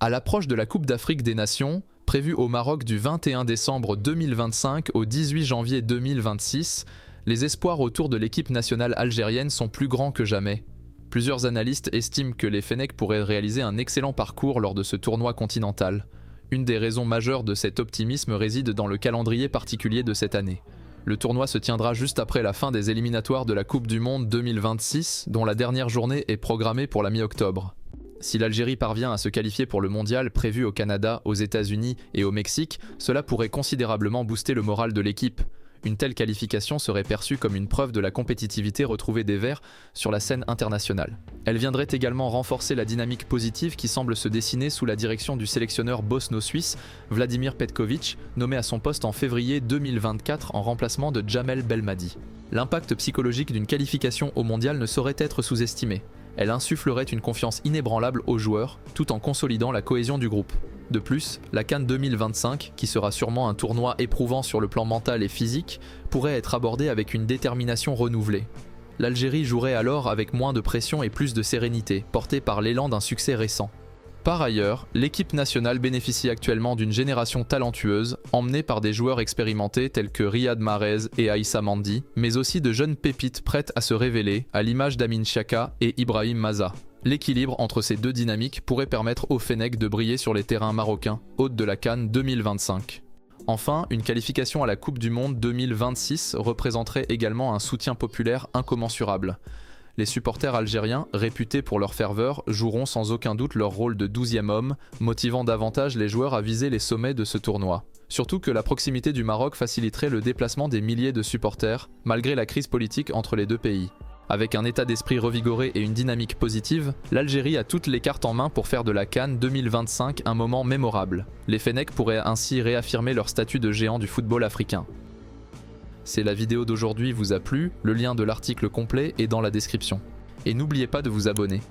À l'approche de la Coupe d'Afrique des Nations, prévue au Maroc du 21 décembre 2025 au 18 janvier 2026, les espoirs autour de l'équipe nationale algérienne sont plus grands que jamais. Plusieurs analystes estiment que les Fennecs pourraient réaliser un excellent parcours lors de ce tournoi continental. Une des raisons majeures de cet optimisme réside dans le calendrier particulier de cette année. Le tournoi se tiendra juste après la fin des éliminatoires de la Coupe du Monde 2026, dont la dernière journée est programmée pour la mi-octobre. Si l'Algérie parvient à se qualifier pour le mondial prévu au Canada, aux États-Unis et au Mexique, cela pourrait considérablement booster le moral de l'équipe. Une telle qualification serait perçue comme une preuve de la compétitivité retrouvée des Verts sur la scène internationale. Elle viendrait également renforcer la dynamique positive qui semble se dessiner sous la direction du sélectionneur bosno-suisse Vladimir Petković, nommé à son poste en février 2024 en remplacement de Djamel Belmadi. L'impact psychologique d'une qualification au mondial ne saurait être sous-estimé. Elle insufflerait une confiance inébranlable aux joueurs, tout en consolidant la cohésion du groupe. De plus, la CAN 2025, qui sera sûrement un tournoi éprouvant sur le plan mental et physique, pourrait être abordée avec une détermination renouvelée. L'Algérie jouerait alors avec moins de pression et plus de sérénité, portée par l'élan d'un succès récent. Par ailleurs, l'équipe nationale bénéficie actuellement d'une génération talentueuse, emmenée par des joueurs expérimentés tels que Riyad Mahrez et Aïssa Mandi, mais aussi de jeunes pépites prêtes à se révéler, à l'image d'Amin Chaka et Ibrahim Maza. L'équilibre entre ces deux dynamiques pourrait permettre aux Fennecs de briller sur les terrains marocains, hôtes de la CAN 2025. Enfin, une qualification à la Coupe du Monde 2026 représenterait également un soutien populaire incommensurable. Les supporters algériens, réputés pour leur ferveur, joueront sans aucun doute leur rôle de 12e homme, motivant davantage les joueurs à viser les sommets de ce tournoi. Surtout que la proximité du Maroc faciliterait le déplacement des milliers de supporters, malgré la crise politique entre les deux pays. Avec un état d'esprit revigoré et une dynamique positive, l'Algérie a toutes les cartes en main pour faire de la CAN 2025 un moment mémorable. Les Fennecs pourraient ainsi réaffirmer leur statut de géant du football africain. Si la vidéo d'aujourd'hui vous a plu, le lien de l'article complet est dans la description. Et n'oubliez pas de vous abonner.